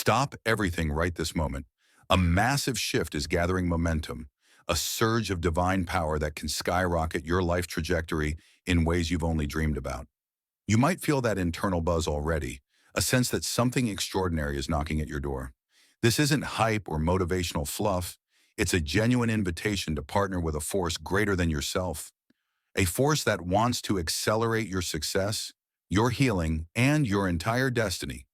Stop everything right this moment. A massive shift is gathering momentum, a surge of divine power that can skyrocket your life trajectory in ways you've only dreamed about. You might feel that internal buzz already, a sense that something extraordinary is knocking at your door. This isn't hype or motivational fluff. It's a genuine invitation to partner with a force greater than yourself, a force that wants to accelerate your success, your healing, and your entire destiny.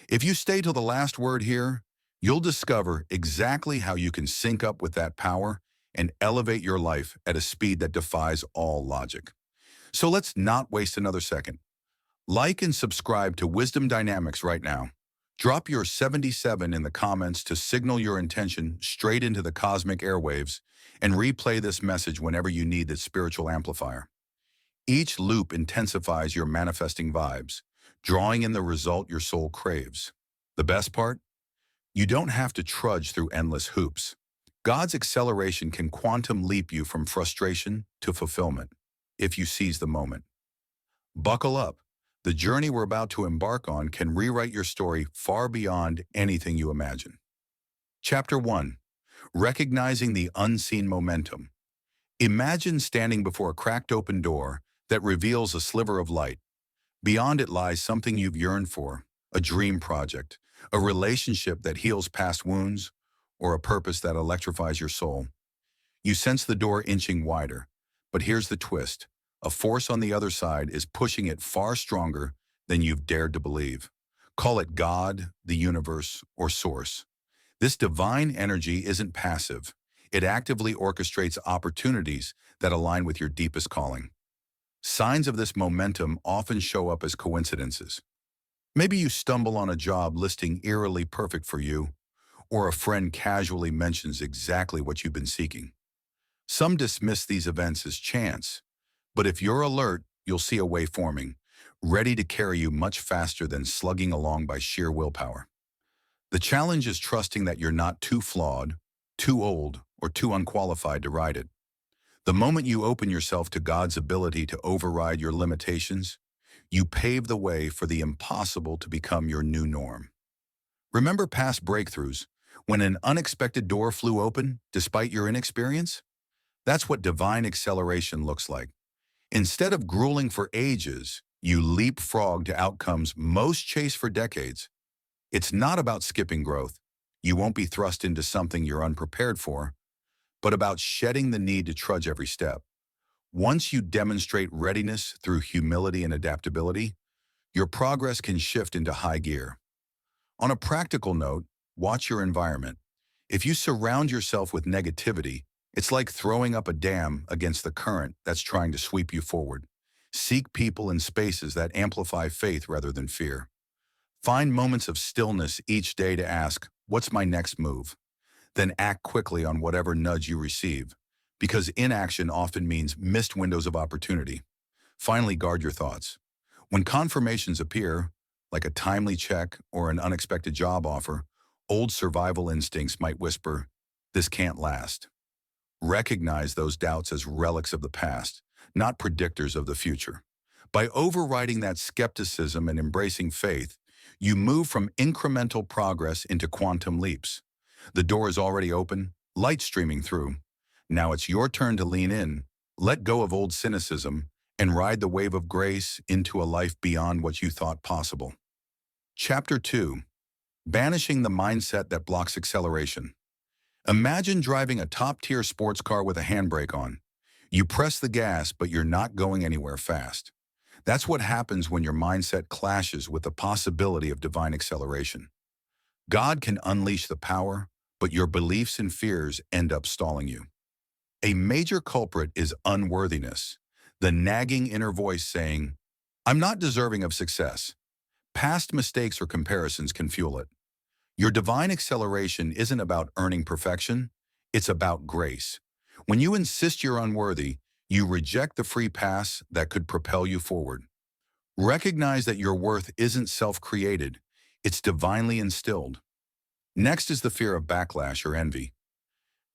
If you stay till the last word here, you'll discover exactly how you can sync up with that power and elevate your life at a speed that defies all logic. So let's not waste another second. Like and subscribe to Wisdom Dynamics right now. Drop your 77 in the comments to signal your intention straight into the cosmic airwaves and replay this message whenever you need this spiritual amplifier. Each loop intensifies your manifesting vibes, drawing in the result your soul craves. The best part? You don't have to trudge through endless hoops. God's acceleration can quantum leap you from frustration to fulfillment if you seize the moment. Buckle up. The journey we're about to embark on can rewrite your story far beyond anything you imagine. Chapter 1. Recognizing the unseen momentum. Imagine standing before a cracked open door that reveals a sliver of light. Beyond it lies something you've yearned for, a dream project, a relationship that heals past wounds, or a purpose that electrifies your soul. You sense the door inching wider, but here's the twist. A force on the other side is pushing it far stronger than you've dared to believe. Call it God, the universe, or source. This divine energy isn't passive. It actively orchestrates opportunities that align with your deepest calling. Signs of this momentum often show up as coincidences. Maybe you stumble on a job listing eerily perfect for you, or a friend casually mentions exactly what you've been seeking. Some dismiss these events as chance, but if you're alert, you'll see a way forming, ready to carry you much faster than slugging along by sheer willpower. The challenge is trusting that you're not too flawed, too old, or too unqualified to ride it. The moment you open yourself to God's ability to override your limitations, you pave the way for the impossible to become your new norm. Remember past breakthroughs, when an unexpected door flew open despite your inexperience? That's what divine acceleration looks like. Instead of grueling for ages, you leapfrog to outcomes most chase for decades. It's not about skipping growth. You won't be thrust into something you're unprepared for, but about shedding the need to trudge every step. Once you demonstrate readiness through humility and adaptability, your progress can shift into high gear. On a practical note, watch your environment. If you surround yourself with negativity, it's like throwing up a dam against the current that's trying to sweep you forward. Seek people and spaces that amplify faith rather than fear. Find moments of stillness each day to ask, what's my next move? Then act quickly on whatever nudge you receive, because inaction often means missed windows of opportunity. Finally, guard your thoughts. When confirmations appear, like a timely check or an unexpected job offer, old survival instincts might whisper, this can't last. Recognize those doubts as relics of the past, not predictors of the future. By overriding that skepticism and embracing faith, you move from incremental progress into quantum leaps. The door is already open, light streaming through. Now it's your turn to lean in, let go of old cynicism, and ride the wave of grace into a life beyond what you thought possible. Chapter 2. Banishing the mindset that blocks acceleration. Imagine driving a top-tier sports car with a handbrake on. You press the gas, but you're not going anywhere fast. That's what happens when your mindset clashes with the possibility of divine acceleration. God can unleash the power, but your beliefs and fears end up stalling you. A major culprit is unworthiness, the nagging inner voice saying, I'm not deserving of success. Past mistakes or comparisons can fuel it. Your divine acceleration isn't about earning perfection, it's about grace. When you insist you're unworthy, you reject the free pass that could propel you forward. Recognize that your worth isn't self-created, it's divinely instilled. Next is the fear of backlash or envy.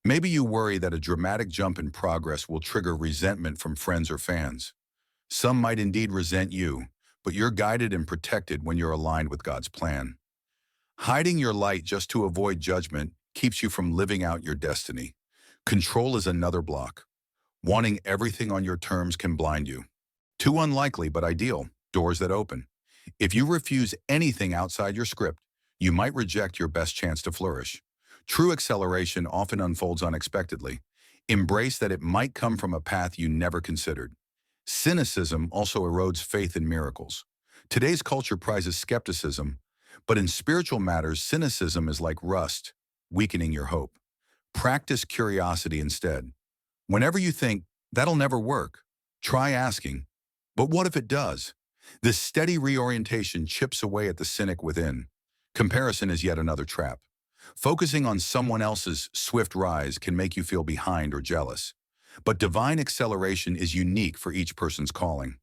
Maybe you worry that a dramatic jump in progress will trigger resentment from friends or fans. Some might indeed resent you, but you're guided and protected when you're aligned with God's plan. Hiding your light just to avoid judgment keeps you from living out your destiny. Control is another block. Wanting everything on your terms can blind you. Too unlikely but ideal, doors that open. If you refuse anything outside your script, you might reject your best chance to flourish. True acceleration often unfolds unexpectedly. Embrace that it might come from a path you never considered. Cynicism also erodes faith in miracles. Today's culture prizes skepticism, but in spiritual matters, cynicism is like rust, weakening your hope. Practice curiosity instead. Whenever you think, that'll never work, try asking, but what if it does? This steady reorientation chips away at the cynic within. Comparison is yet another trap. Focusing on someone else's swift rise can make you feel behind or jealous. But divine acceleration is unique for each person's calling.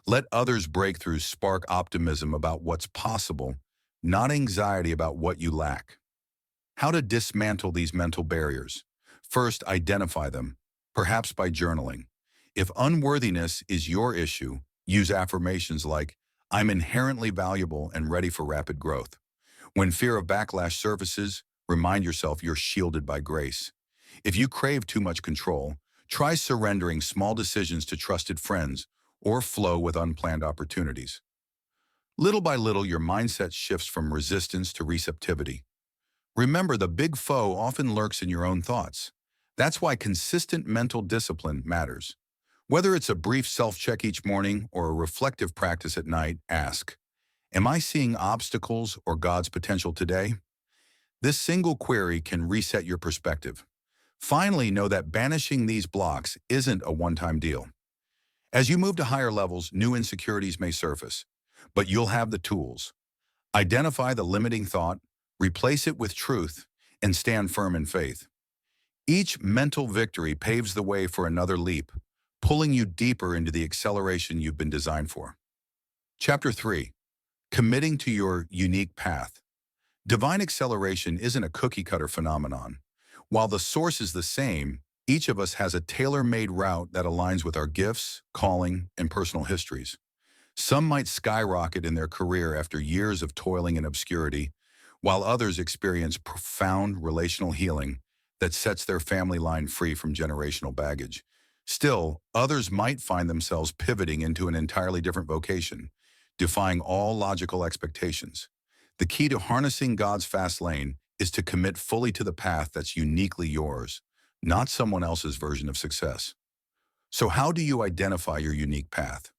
Let others' breakthroughs spark optimism about what's possible, not anxiety about what you lack. How to dismantle these mental barriers? First, identify them, perhaps by journaling. If unworthiness is your issue, use affirmations like, I'm inherently valuable and ready for rapid growth. When fear of backlash surfaces, remind yourself you're shielded by grace. If you crave too much control, try surrendering small decisions to trusted friends or flow with unplanned opportunities. Little by little, your mindset shifts from resistance to receptivity. Remember, the big foe often lurks in your own thoughts. That's why consistent mental discipline matters. Whether it's a brief self-check each morning or a reflective practice at night, ask, am I seeing obstacles or God's potential today? This single query can reset your perspective. Finally, know that banishing these blocks isn't a one-time deal. As you move to higher levels, new insecurities may surface, but you'll have the tools. Identify the limiting thought, replace it with truth, and stand firm in faith. Each mental victory paves the way for another leap, pulling you deeper into the acceleration you've been designed for. Chapter 3. Committing to your unique path. Divine acceleration isn't a cookie-cutter phenomenon. While the source is the same, each of us has a tailor-made route that aligns with our gifts, calling, and personal histories. Some might skyrocket in their career after years of toiling in obscurity, while others experience profound relational healing that sets their family line free from generational baggage. Still, others might find themselves pivoting into an entirely different vocation, defying all logical expectations. The key to harnessing God's fast lane is to commit fully to the path that's uniquely yours, not someone else's version of success. So how do you identify your unique path?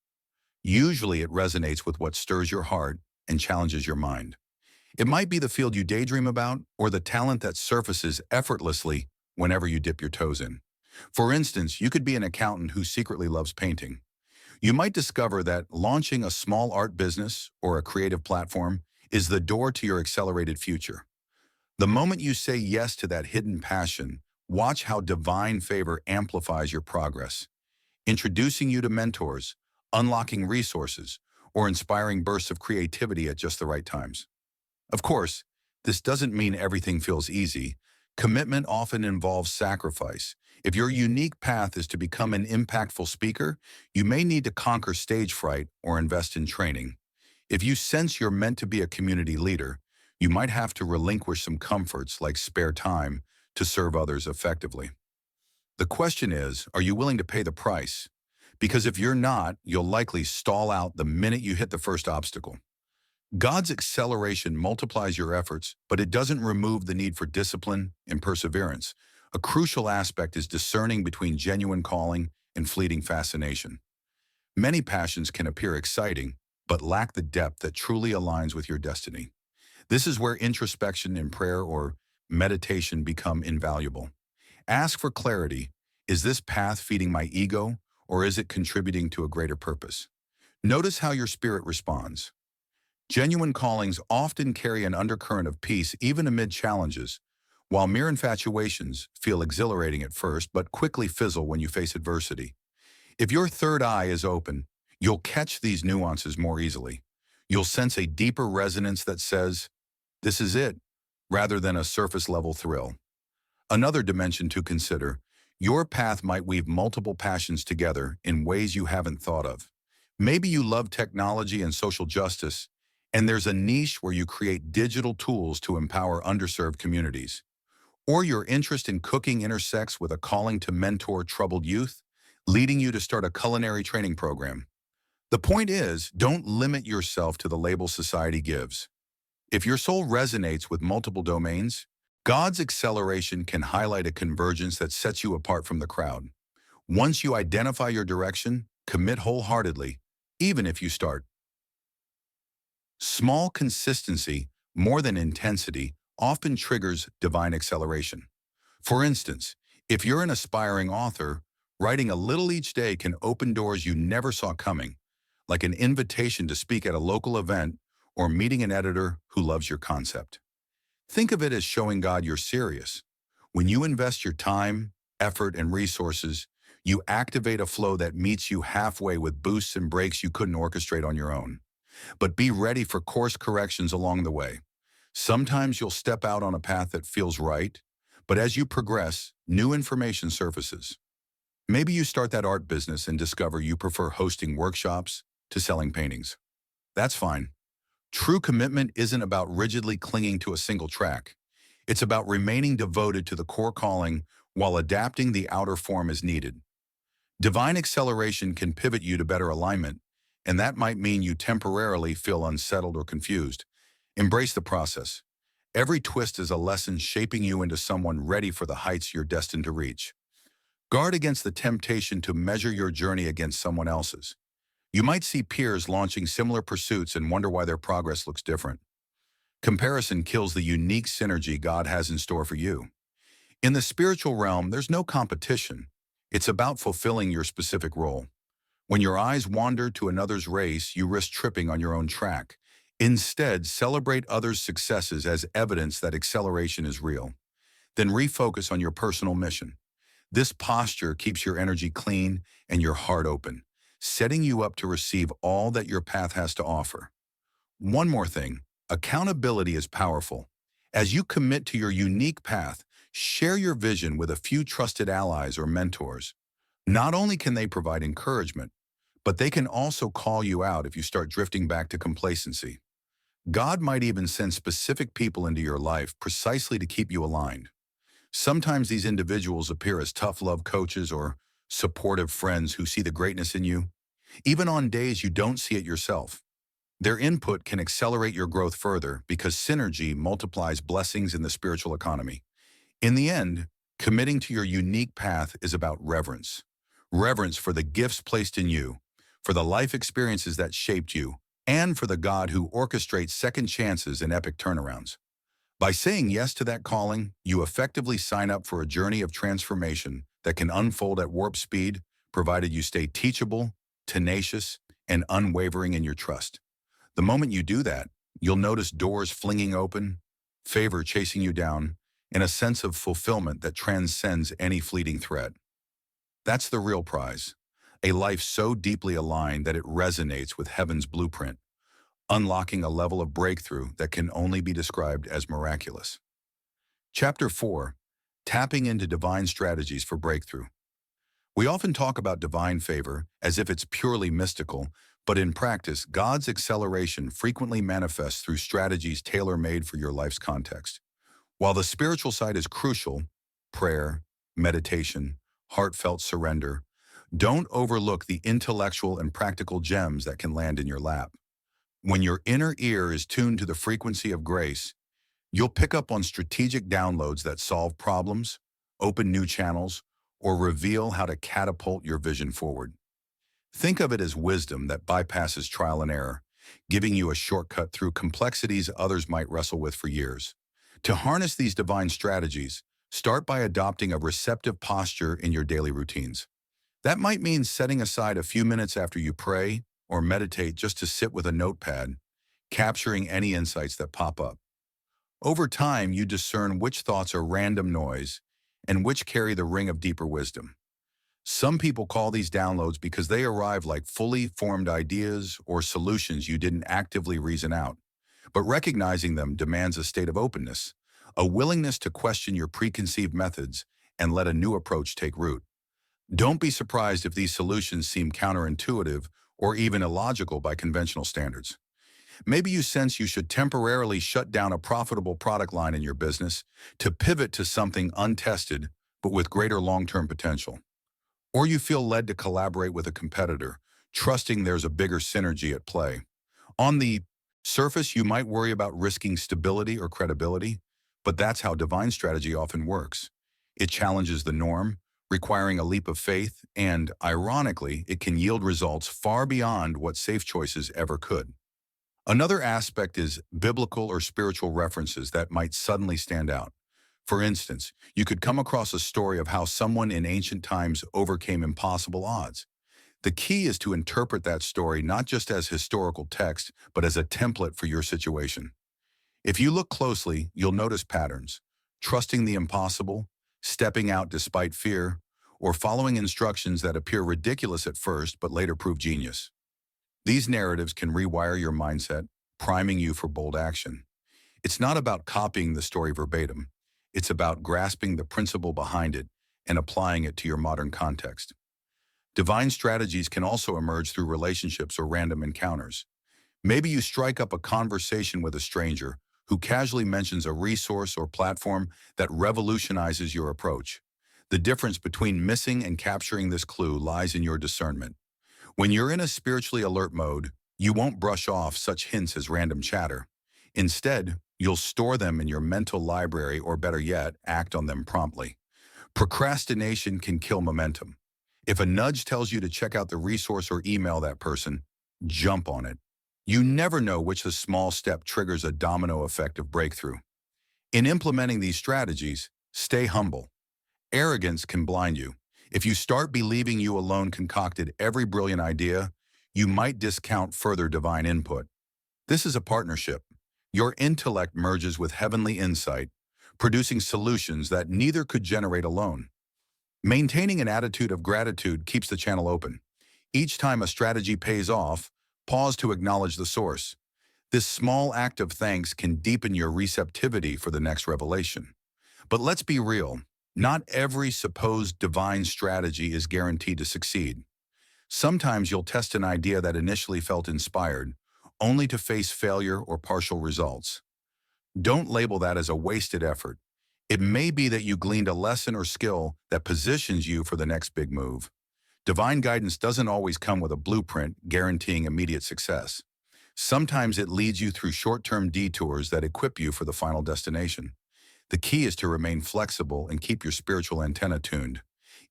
Usually it resonates with what stirs your heart and challenges your mind. It might be the field you daydream about or the talent that surfaces effortlessly whenever you dip your toes in. For instance, you could be an accountant who secretly loves painting. You might discover that launching a small art business or a creative platform is the door to your accelerated future. The moment you say yes to that hidden passion, watch how divine favor amplifies your progress, introducing you to mentors, unlocking resources, or inspiring bursts of creativity at just the right times. Of course, this doesn't mean everything feels easy. Commitment often involves sacrifice. If your unique path is to become an impactful speaker, you may need to conquer stage fright or invest in training. If you sense you're meant to be a community leader, you might have to relinquish some comforts like spare time to serve others effectively. The question is, are you willing to pay the price? Because if you're not, you'll likely stall out the minute you hit the first obstacle. God's acceleration multiplies your efforts, but it doesn't remove the need for discipline and perseverance. A crucial aspect is discerning between genuine calling and fleeting fascination. Many passions can appear exciting, but lack the depth that truly aligns with your destiny. This is where introspection and prayer or meditation become invaluable. Ask for clarity. Is this path feeding my ego, or is it contributing to a greater purpose? Notice how your spirit responds. Genuine callings often carry an undercurrent of peace even amid challenges, while mere infatuations feel exhilarating at first but quickly fizzle when you face adversity. If your third eye is open, you'll catch these nuances more easily. You'll sense a deeper resonance that says, this is it, rather than a surface-level thrill. Another dimension to consider, your path might weave multiple passions together in ways you haven't thought of. Maybe you love technology and social justice, And there's a niche where you create digital tools to empower underserved communities. Or your interest in cooking intersects with a calling to mentor troubled youth, leading you to start a culinary training program. The point is, don't limit yourself to the label society gives. If your soul resonates with multiple domains, God's acceleration can highlight a convergence that sets you apart from the crowd. Once you identify your direction, commit wholeheartedly, even if you start. Small consistency, more than intensity, often triggers divine acceleration. For instance, if you're an aspiring author, writing a little each day can open doors you never saw coming, like an invitation to speak at a local event or meeting an editor who loves your concept. Think of it as showing God you're serious. When you invest your time, effort, and resources, you activate a flow that meets you halfway with boosts and breaks you couldn't orchestrate on your own. But be ready for course corrections along the way. Sometimes you'll step out on a path that feels right, but as you progress, new information surfaces. Maybe you start that art business and discover you prefer hosting workshops to selling paintings. That's fine. True commitment isn't about rigidly clinging to a single track. It's about remaining devoted to the core calling while adapting the outer form as needed. Divine acceleration can pivot you to better alignment, and that might mean you temporarily feel unsettled or confused. Embrace the process. Every twist is a lesson shaping you into someone ready for the heights you're destined to reach. Guard against the temptation to measure your journey against someone else's. You might see peers launching similar pursuits and wonder why their progress looks different. Comparison kills the unique synergy God has in store for you. In the spiritual realm, there's no competition. It's about fulfilling your specific role. When your eyes wander to another's race, you risk tripping on your own track. Instead, celebrate others' successes as evidence that acceleration is real. Then refocus on your personal mission. This posture keeps your energy clean and your heart open, setting you up to receive all that your path has to offer. One more thing, accountability is powerful. As you commit to your unique path, share your vision with a few trusted allies or mentors. Not only can they provide encouragement, but they can also call you out if you start drifting back to complacency. God might even send specific people into your life precisely to keep you aligned. Sometimes these individuals appear as tough love coaches or supportive friends who see the greatness in you, even on days you don't see it yourself. Their input can accelerate your growth further because synergy multiplies blessings in the spiritual economy. In the end, committing to your unique path is about reverence. Reverence for the gifts placed in you, for the life experiences that shaped you, and for the God who orchestrates second chances and epic turnarounds. By saying yes to that calling, you effectively sign up for a journey of transformation that can unfold at warp speed, provided you stay teachable, tenacious, and unwavering in your trust. The moment you do that, you'll notice doors flinging open, favor chasing you down, and a sense of fulfillment that transcends any fleeting threat. That's the real prize, a life so deeply aligned that it resonates with heaven's blueprint, unlocking a level of breakthrough that can only be described as miraculous. Chapter 4, Tapping into Divine Strategies for Breakthrough. We often talk about divine favor as if it's purely mystical, but in practice, God's acceleration frequently manifests through strategies tailor-made for your life's context. While the spiritual side is crucial, prayer, meditation, heartfelt surrender, don't overlook the intellectual and practical gems that can land in your lap. When your inner ear is tuned to the frequency of grace, you'll pick up on strategic downloads that solve problems, open new channels, or reveal how to catapult your vision forward. Think of it as wisdom that bypasses trial and error, giving you a shortcut through complexities others might wrestle with for years. To harness these divine strategies, start by adopting a receptive posture in your daily routines. That might mean setting aside a few minutes after you pray or meditate just to sit with a notepad, capturing any insights that pop up. Over time, you discern which thoughts are random noise and which carry the ring of deeper wisdom. Some people call these downloads because they arrive like fully formed ideas or solutions you didn't actively reason out. But recognizing them demands a state of openness, a willingness to question your preconceived methods and let a new approach take root. Don't be surprised if these solutions seem counterintuitive or even illogical by conventional standards. Maybe you sense you should temporarily shut down a profitable product line in your business to pivot to something untested but with greater long-term potential. Or you feel led to collaborate with a competitor, trusting there's a bigger synergy at play. On the surface, you might worry about risking stability or credibility, but that's how divine strategy often works. It challenges the norm, requiring a leap of faith, and, ironically, it can yield results far beyond what safe choices ever could. Another aspect is biblical or spiritual references that might suddenly stand out. For instance, you could come across a story of how someone in ancient times overcame impossible odds. The key is to interpret that story not just as historical text, but as a template for your situation. If you look closely, you'll notice patterns: trusting the impossible, stepping out despite fear, or following instructions that appear ridiculous at first but later prove genius. These narratives can rewire your mindset, priming you for bold action. It's not about copying the story verbatim. It's about grasping the principle behind it and applying it to your modern context. Divine strategies can also emerge through relationships or random encounters. Maybe you strike up a conversation with a stranger who casually mentions a resource or platform that revolutionizes your approach. The difference between missing and capturing this clue lies in your discernment. When you're in a spiritually alert mode, you won't brush off such hints as random chatter. Instead, you'll store them in your mental library, or better yet, act on them promptly. Procrastination can kill momentum. If a nudge tells you to check out the resource or email that person, jump on it. You never know which a small step triggers a domino effect of breakthrough. In implementing these strategies, stay humble. Arrogance can blind you. If you start believing you alone concocted every brilliant idea, you might discount further divine input. This is a partnership. Your intellect merges with heavenly insight, producing solutions that neither could generate alone. Maintaining an attitude of gratitude keeps the channel open. Each time a strategy pays off, pause to acknowledge the source. This small act of thanks can deepen your receptivity for the next revelation. But let's be real. Not every supposed divine strategy is guaranteed to succeed. Sometimes you'll test an idea that initially felt inspired, only to face failure or partial results. Don't label that as a wasted effort. It may be that you gleaned a lesson or skill that positions you for the next big move. Divine guidance doesn't always come with a blueprint guaranteeing immediate success. Sometimes it leads you through short-term detours that equip you for the final destination. The key is to remain flexible and keep your spiritual antenna tuned.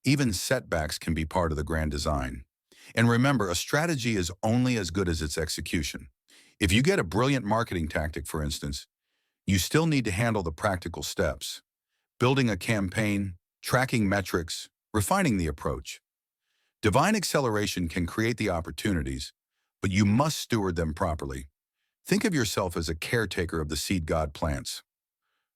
Even setbacks can be part of the grand design. And remember, a strategy is only as good as its execution. If you get a brilliant marketing tactic, for instance, you still need to handle the practical steps: building a campaign, tracking metrics, refining the approach. Divine acceleration can create the opportunities, but you must steward them properly. Think of yourself as a caretaker of the seed God plants.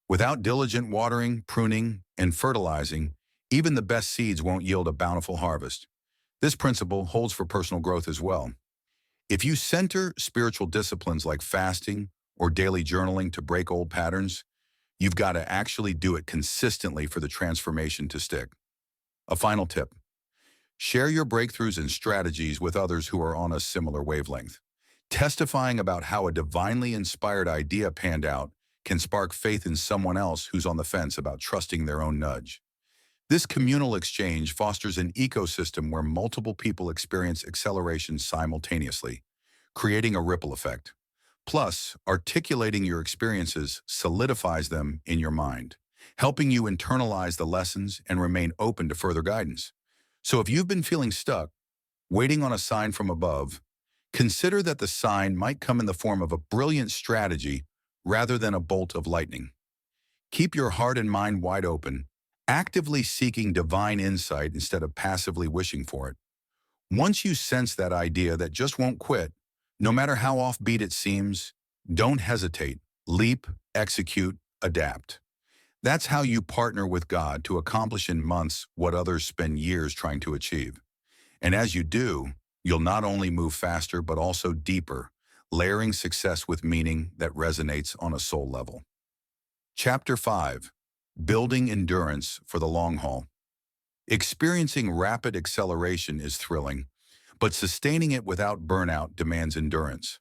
Without diligent watering, pruning, and fertilizing, even the best seeds won't yield a bountiful harvest. This principle holds for personal growth as well. If you center spiritual disciplines like fasting or daily journaling to break old patterns, you've got to actually do it consistently for the transformation to stick. A final tip: share your breakthroughs and strategies with others who are on a similar wavelength. Testifying about how a divinely inspired idea panned out can spark faith in someone else who's on the fence about trusting their own nudge. This communal exchange fosters an ecosystem where multiple people experience acceleration simultaneously, creating a ripple effect. Plus, articulating your experiences solidifies them in your mind, helping you internalize the lessons and remain open to further guidance. So if you've been feeling stuck, waiting on a sign from above, consider that the sign might come in the form of a brilliant strategy rather than a bolt of lightning. Keep your heart and mind wide open, actively seeking divine insight instead of passively wishing for it. Once you sense that idea that just won't quit, no matter how offbeat it seems, don't hesitate. Leap, execute, adapt. That's how you partner with God to accomplish in months what others spend years trying to achieve. And as you do, you'll not only move faster but also deeper, layering success with meaning that resonates on a soul level. Chapter 5. Building endurance for the long haul. Experiencing rapid acceleration is thrilling, but sustaining it without burnout demands endurance.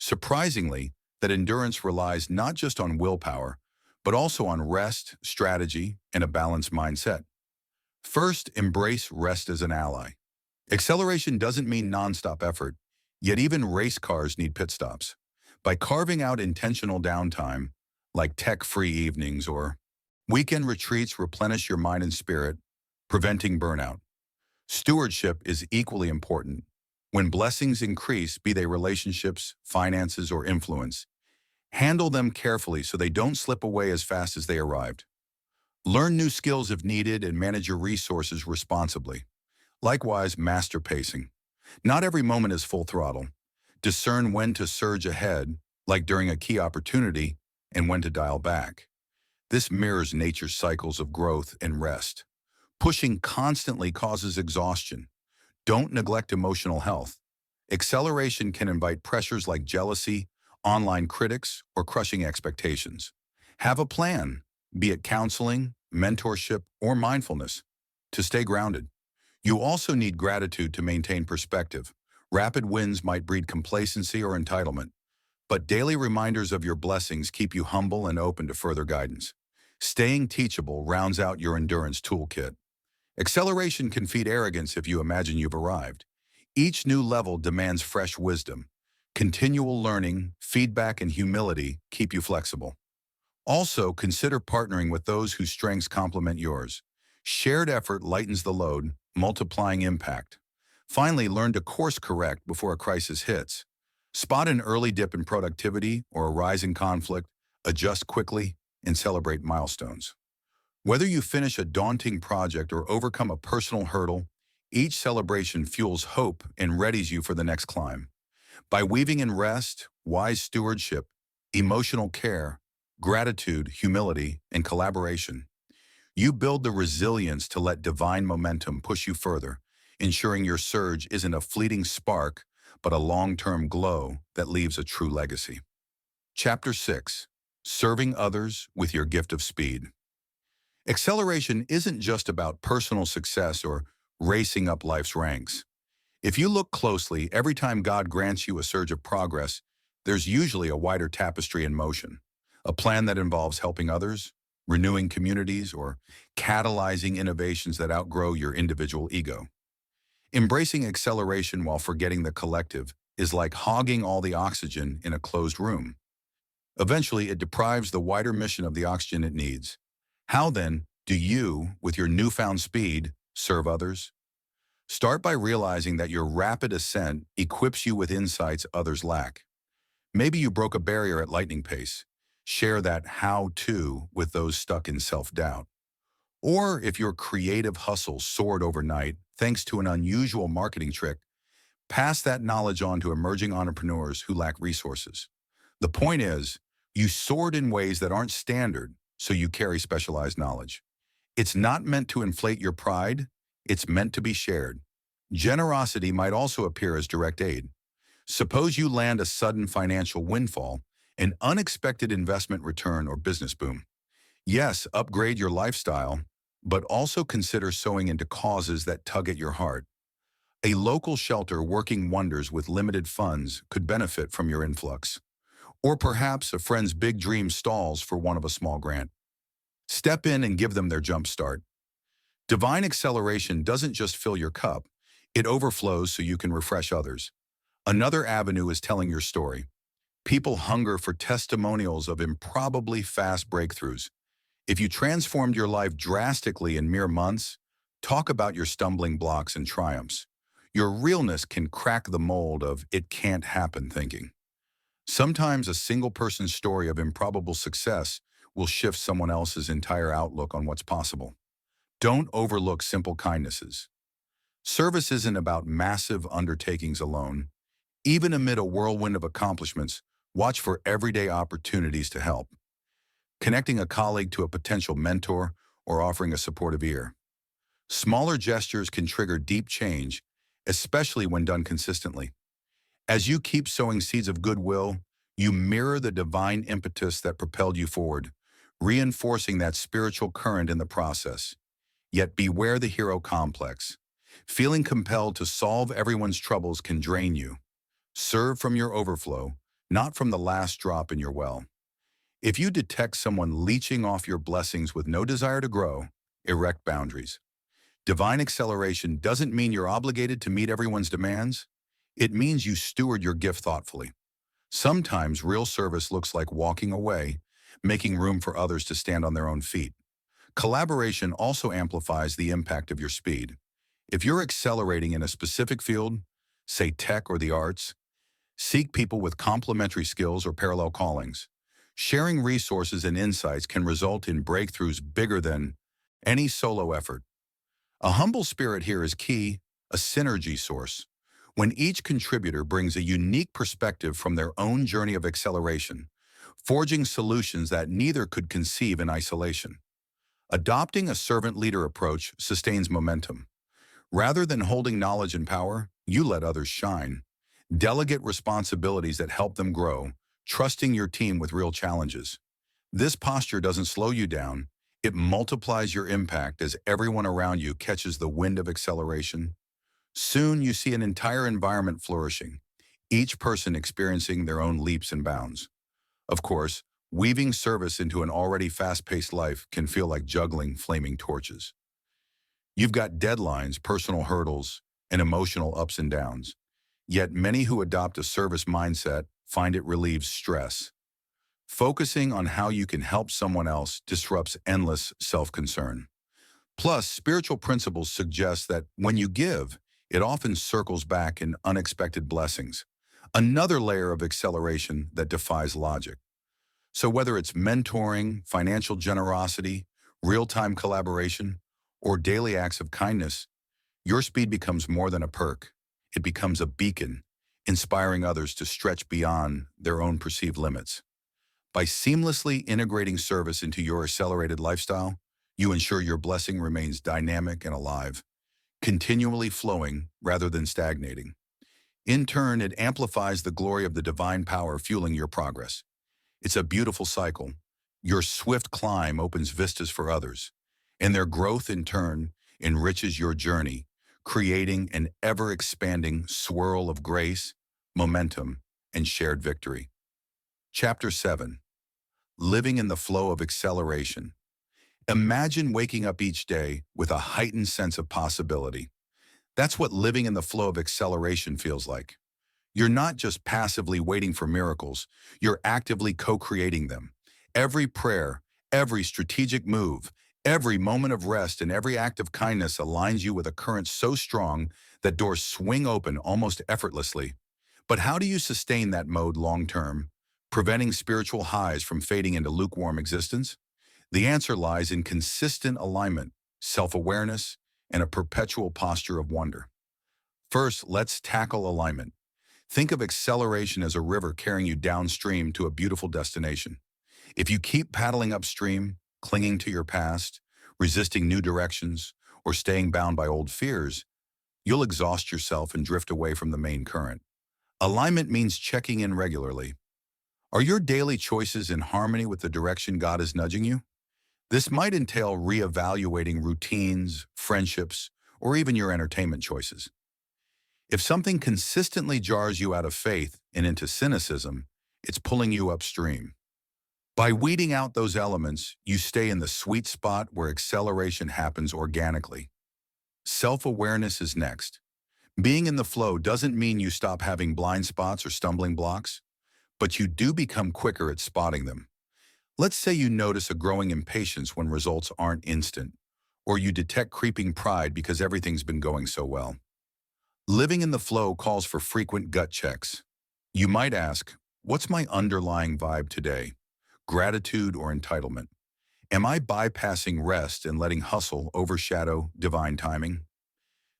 Surprisingly, that endurance relies not just on willpower, but also on rest, strategy, and a balanced mindset. First, embrace rest as an ally. Acceleration doesn't mean nonstop effort, yet even race cars need pit stops. By carving out intentional downtime, like tech-free evenings or weekend retreats, replenish your mind and spirit, preventing burnout. Stewardship is equally important. When blessings increase, be they relationships, finances, or influence, handle them carefully so they don't slip away as fast as they arrived. Learn new skills if needed and manage your resources responsibly. Likewise, master pacing. Not every moment is full throttle. Discern when to surge ahead, like during a key opportunity, and when to dial back. This mirrors nature's cycles of growth and rest. Pushing constantly causes exhaustion. Don't neglect emotional health. Acceleration can invite pressures like jealousy, online critics, or crushing expectations. Have a plan, be it counseling, mentorship, or mindfulness, to stay grounded. You also need gratitude to maintain perspective. Rapid wins might breed complacency or entitlement, but daily reminders of your blessings keep you humble and open to further guidance. Staying teachable rounds out your endurance toolkit. Acceleration can feed arrogance if you imagine you've arrived. Each new level demands fresh wisdom. Continual learning, feedback, and humility keep you flexible. Also, consider partnering with those whose strengths complement yours. Shared effort lightens the load, multiplying impact. Finally, learn to course correct before a crisis hits. Spot an early dip in productivity or a rise in conflict, adjust quickly, and celebrate milestones. Whether you finish a daunting project or overcome a personal hurdle, each celebration fuels hope and readies you for the next climb. By weaving in rest, wise stewardship, emotional care, gratitude, humility, and collaboration, you build the resilience to let divine momentum push you further, ensuring your surge isn't a fleeting spark, but a long-term glow that leaves a true legacy. Chapter 6. Serving Others with Your Gift of Speed. Acceleration isn't just about personal success or racing up life's ranks. If you look closely, every time God grants you a surge of progress, there's usually a wider tapestry in motion. A plan that involves helping others, renewing communities, or catalyzing innovations that outgrow your individual ego. Embracing acceleration while forgetting the collective is like hogging all the oxygen in a closed room. Eventually, it deprives the wider mission of the oxygen it needs. How then do you, with your newfound speed, serve others? Start by realizing that your rapid ascent equips you with insights others lack. Maybe you broke a barrier at lightning pace. Share that how-to with those stuck in self-doubt. Or if your creative hustle soared overnight thanks to an unusual marketing trick, pass that knowledge on to emerging entrepreneurs who lack resources. The point is, you soared in ways that aren't standard, so you carry specialized knowledge. It's not meant to inflate your pride, it's meant to be shared. Generosity might also appear as direct aid. Suppose you land a sudden financial windfall, an unexpected investment return or business boom. Yes, upgrade your lifestyle, but also consider sowing into causes that tug at your heart. A local shelter working wonders with limited funds could benefit from your influx. Or perhaps a friend's big dream stalls for one of a small grant. Step in and give them their jump start. Divine acceleration doesn't just fill your cup, it overflows so you can refresh others. Another avenue is telling your story. People hunger for testimonials of improbably fast breakthroughs. If you transformed your life drastically in mere months, talk about your stumbling blocks and triumphs. Your realness can crack the mold of "it can't happen" thinking. Sometimes a single person's story of improbable success will shift someone else's entire outlook on what's possible. Don't overlook simple kindnesses. Service isn't about massive undertakings alone. Even amid a whirlwind of accomplishments, watch for everyday opportunities to help. Connecting a colleague to a potential mentor or offering a supportive ear. Smaller gestures can trigger deep change, especially when done consistently. As you keep sowing seeds of goodwill, you mirror the divine impetus that propelled you forward, reinforcing that spiritual current in the process. Yet beware the hero complex. Feeling compelled to solve everyone's troubles can drain you. Serve from your overflow, not from the last drop in your well. If you detect someone leeching off your blessings with no desire to grow, erect boundaries. Divine acceleration doesn't mean you're obligated to meet everyone's demands. It means you steward your gift thoughtfully. Sometimes real service looks like walking away, making room for others to stand on their own feet. Collaboration also amplifies the impact of your speed. If you're accelerating in a specific field, say tech or the arts, seek people with complementary skills or parallel callings. Sharing resources and insights can result in breakthroughs bigger than any solo effort. A humble spirit here is key, a synergy source. When each contributor brings a unique perspective from their own journey of acceleration, forging solutions that neither could conceive in isolation. Adopting a servant leader approach sustains momentum. Rather than holding knowledge and power, you let others shine. Delegate responsibilities that help them grow, trusting your team with real challenges. This posture doesn't slow you down. It multiplies your impact as everyone around you catches the wind of acceleration. Soon you see an entire environment flourishing, each person experiencing their own leaps and bounds. Of course, weaving service into an already fast-paced life can feel like juggling flaming torches. You've got deadlines, personal hurdles, and emotional ups and downs. Yet many who adopt a service mindset find it relieves stress. Focusing on how you can help someone else disrupts endless self-concern. Plus, spiritual principles suggest that when you give, it often circles back in unexpected blessings. Another layer of acceleration that defies logic. So whether it's mentoring, financial generosity, real-time collaboration, or daily acts of kindness, your speed becomes more than a perk. It becomes a beacon, inspiring others to stretch beyond their own perceived limits. By seamlessly integrating service into your accelerated lifestyle, you ensure your blessing remains dynamic and alive, continually flowing rather than stagnating. In turn, it amplifies the glory of the divine power fueling your progress. It's a beautiful cycle. Your swift climb opens vistas for others, and their growth in turn enriches your journey, creating an ever-expanding swirl of grace, momentum, and shared victory. Chapter 7. Living in the flow of acceleration. Imagine waking up each day with a heightened sense of possibility. That's what living in the flow of acceleration feels like. You're not just passively waiting for miracles, you're actively co-creating them. Every prayer, every strategic move, every moment of rest, and every act of kindness aligns you with a current so strong that doors swing open almost effortlessly. But how do you sustain that mode long-term, preventing spiritual highs from fading into lukewarm existence? The answer lies in consistent alignment, self-awareness, and a perpetual posture of wonder. First, let's tackle alignment. Think of acceleration as a river carrying you downstream to a beautiful destination. If you keep paddling upstream, clinging to your past, resisting new directions, or staying bound by old fears, you'll exhaust yourself and drift away from the main current. Alignment means checking in regularly. Are your daily choices in harmony with the direction God is nudging you? This might entail reevaluating routines, friendships, or even your entertainment choices. If something consistently jars you out of faith and into cynicism, it's pulling you upstream. By weeding out those elements, you stay in the sweet spot where acceleration happens organically. Self-awareness is next. Being in the flow doesn't mean you stop having blind spots or stumbling blocks, but you do become quicker at spotting them. Let's say you notice a growing impatience when results aren't instant, or you detect creeping pride because everything's been going so well. Living in the flow calls for frequent gut checks. You might ask, what's my underlying vibe today? Gratitude or entitlement? Am I bypassing rest and letting hustle overshadow divine timing?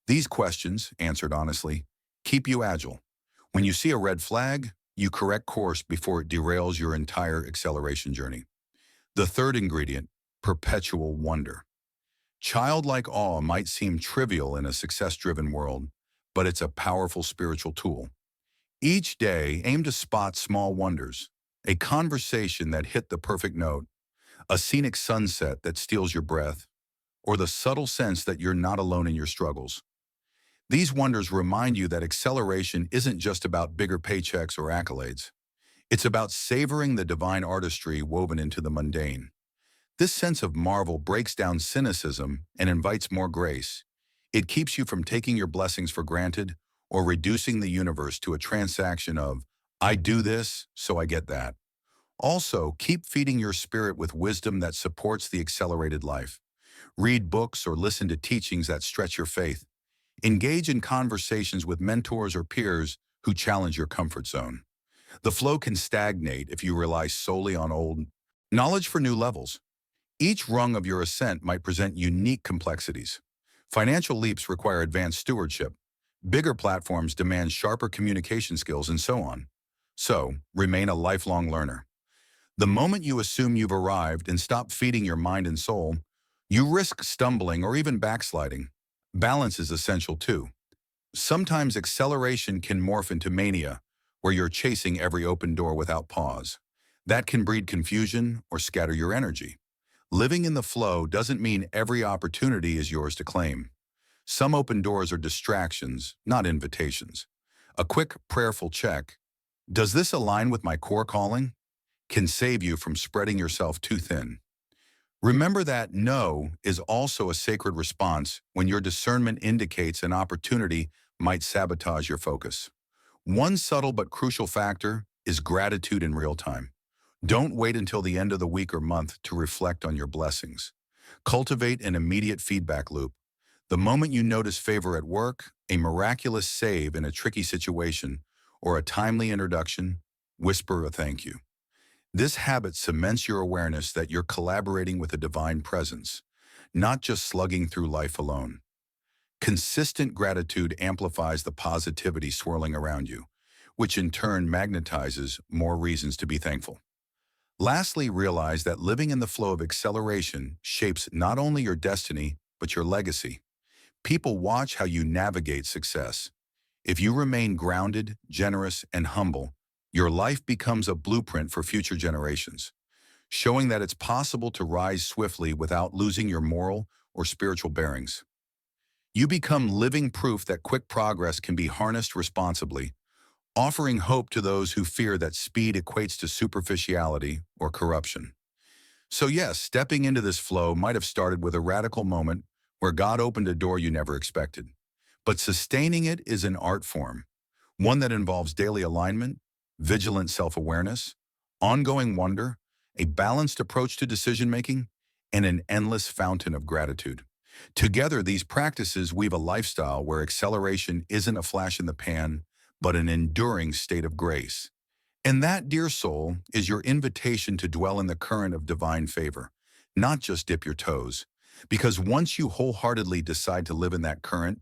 These questions, answered honestly, keep you agile. When you see a red flag, you correct course before it derails your entire acceleration journey. The third ingredient, perpetual wonder. Childlike awe might seem trivial in a success-driven world, but it's a powerful spiritual tool. Each day, aim to spot small wonders, a conversation that hit the perfect note, a scenic sunset that steals your breath, or the subtle sense that you're not alone in your struggles. These wonders remind you that acceleration isn't just about bigger paychecks or accolades. It's about savoring the divine artistry woven into the mundane. This sense of marvel breaks down cynicism and invites more grace. It keeps you from taking your blessings for granted or reducing the universe to a transaction of, I do this, so I get that. Also, keep feeding your spirit with wisdom that supports the accelerated life. Read books or listen to teachings that stretch your faith. Engage in conversations with mentors or peers who challenge your comfort zone. The flow can stagnate if you rely solely on old knowledge for new levels. Each rung of your ascent might present unique complexities. Financial leaps require advanced stewardship. Bigger platforms demand sharper communication skills and so on. So, remain a lifelong learner. The moment you assume you've arrived and stop feeding your mind and soul, you risk stumbling or even backsliding. Balance is essential too. Sometimes acceleration can morph into mania, where you're chasing every open door without pause. That can breed confusion or scatter your energy. Living in the flow doesn't mean every opportunity is yours to claim. Some open doors are distractions, not invitations. A quick, prayerful check, does this align with my core calling? Can save you from spreading yourself too thin. Remember that no is also a sacred response when your discernment indicates an opportunity might sabotage your focus. One subtle but crucial factor is gratitude in real time. Don't wait until the end of the week or month to reflect on your blessings. Cultivate an immediate feedback loop. The moment you notice favor at work, a miraculous save in a tricky situation, or a timely introduction, whisper a thank you. This habit cements your awareness that you're collaborating with a divine presence, not just slugging through life alone. Consistent gratitude amplifies the positivity swirling around you, which in turn magnetizes more reasons to be thankful. Lastly, realize that living in the flow of acceleration shapes not only your destiny, but your legacy. People watch how you navigate success. If you remain grounded, generous, and humble, your life becomes a blueprint for future generations, showing that it's possible to rise swiftly without losing your moral or spiritual bearings. You become living proof that quick progress can be harnessed responsibly, offering hope to those who fear that speed equates to superficiality or corruption. So yes, stepping into this flow might have started with a radical moment where God opened a door you never expected. But sustaining it is an art form, one that involves daily alignment, vigilant self-awareness, ongoing wonder, a balanced approach to decision-making, and an endless fountain of gratitude. Together, these practices weave a lifestyle where acceleration isn't a flash in the pan, but an enduring state of grace. And that, dear soul, is your invitation to dwell in the current of divine favor, not just dip your toes. Because once you wholeheartedly decide to live in that current,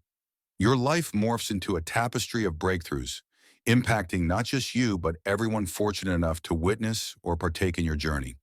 your life morphs into a tapestry of breakthroughs, impacting not just you, but everyone fortunate enough to witness or partake in your journey.